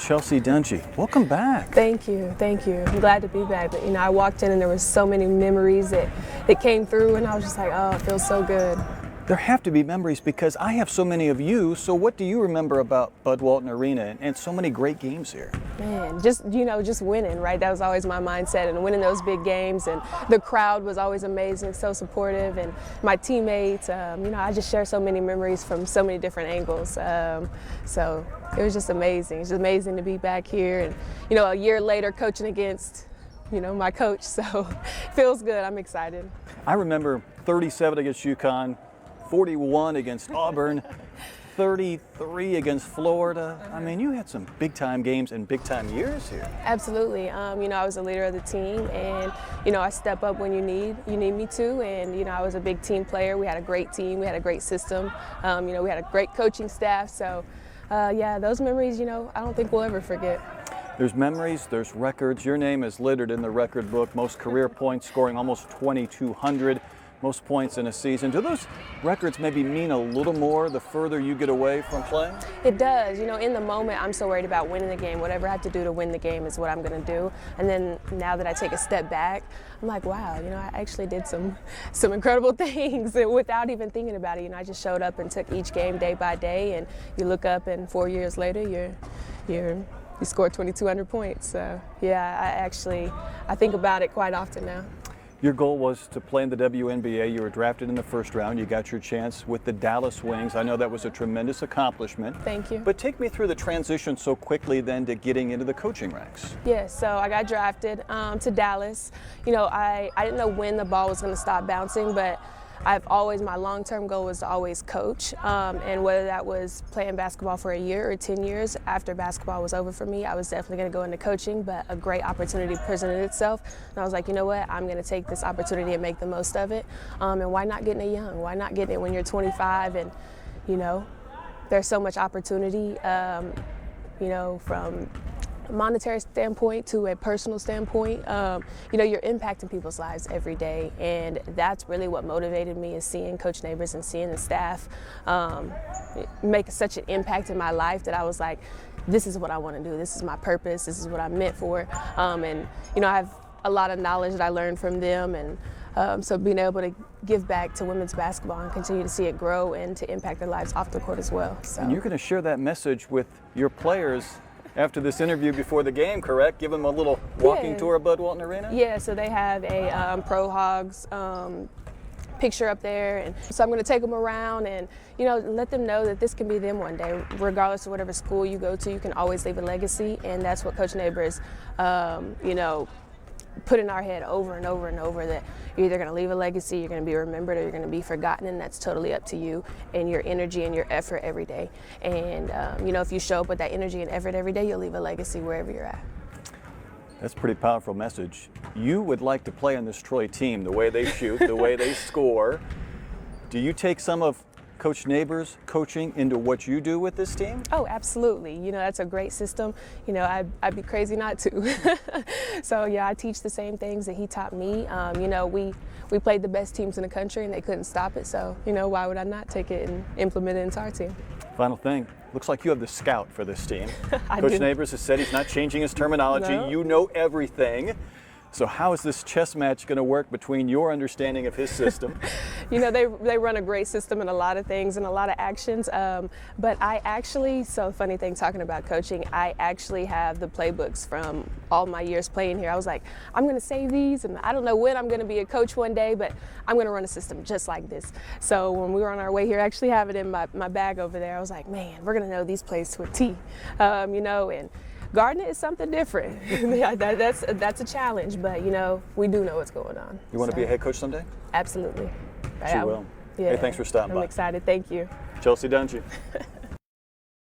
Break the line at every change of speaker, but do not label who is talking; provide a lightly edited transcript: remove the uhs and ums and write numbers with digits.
Chelsea Dungee, welcome back.
Thank you, thank you. I'm glad to be back. But, I walked in and there was so many memories that came through, and I was just like, oh, it feels so good.
There have to be memories because I have so many of you. So what do you remember about Bud Walton Arena and so many great games here?
Man, just winning, right? That was always my mindset, and winning those big games. And the crowd was always amazing, so supportive, and my teammates. I just share so many memories from so many different angles. So it was just amazing. It's just amazing to be back here, and a year later coaching against, my coach. So it feels good. I'm excited.
I remember 37 against UConn, 41 against Auburn, 33 against Florida. I mean, you had some big-time games and big-time years here.
Absolutely. I was a leader of the team, and I step up when you need me to, and I was a big team player. We had a great team. We had a great system. We had a great coaching staff. So, those memories, I don't think we'll ever forget.
There's memories, there's records. Your name is littered in the record book. Most career points, scoring almost 2,200. Most points in a season. Do those records maybe mean a little more the further you get away from playing?
It does. In the moment, I'm so worried about winning the game. Whatever I have to do to win the game is what I'm going to do. And then now that I take a step back, I'm like, wow, I actually did some incredible things without even thinking about it. I just showed up and took each game day by day, and you look up and 4 years later, you scored 2,200 points. So yeah, I think about it quite often now.
Your goal was to play in the WNBA. You were drafted in the first round. You got your chance with the Dallas Wings. I know that was a tremendous accomplishment.
Thank you.
But take me through the transition so quickly then to getting into the coaching ranks.
Yeah, so I got drafted to Dallas. I didn't know when the ball was going to stop bouncing, but my long-term goal was to always coach, and whether that was playing basketball for a year or 10 years after basketball was over for me, I was definitely going to go into coaching, but a great opportunity presented itself, and I was like, you know what, I'm going to take this opportunity and make the most of it, and why not getting it young? Why not getting it when you're 25? And, there's so much opportunity, from a monetary standpoint to a personal standpoint. You're impacting people's lives every day, and that's really what motivated me, is seeing Coach Neighbors and seeing the staff make such an impact in my life that I was like, this is what I want to do. This is my purpose. This is what I'm meant for. I have a lot of knowledge that I learned from them, and so being able to give back to women's basketball and continue to see it grow and to impact their lives off the court as well. So.
And you're going to share that message with your players after this interview before the game, correct? Give them a little walking tour of Bud Walton Arena?
Yeah, so they have a Pro Hogs picture up there, and so I'm going to take them around and let them know that this can be them one day. Regardless of whatever school you go to, you can always leave a legacy, and that's what Coach Neighbors put in our head over and over and over, that you're either going to leave a legacy, you're going to be remembered, or you're going to be forgotten, and that's totally up to you and your energy and your effort every day. And if you show up with that energy and effort every day, you'll leave a legacy wherever you're at.
That's a pretty powerful message. You would like to play on this Troy team, the way they shoot, the way they score. Do you take some of Coach Neighbors' coaching into what you do with this team?
Oh, absolutely. That's a great system. I'd be crazy not to. So yeah, I teach the same things that he taught me. We played the best teams in the country and they couldn't stop it. So why would I not take it and implement it into our team?
Final thing. Looks like you have the scout for this team.
I
Coach
do.
Neighbors has said he's not changing his terminology.
No.
You know everything. So how is this chess match going to work between your understanding of his system?
They run a great system in a lot of things and a lot of actions. But I actually, so funny thing talking about coaching, I actually have the playbooks from all my years playing here. I was like, I'm going to save these, and I don't know when I'm going to be a coach one day, but I'm going to run a system just like this. So when we were on our way here, I actually have it in my bag over there. I was like, man, we're going to know these plays to a T, and guarding it is something different. That's a challenge, but we do know what's going on.
You want to be a head coach someday?
Absolutely.
She will.
Yeah.
Hey, thanks for stopping by.
I'm excited. Thank you.
Chelsea Dungee.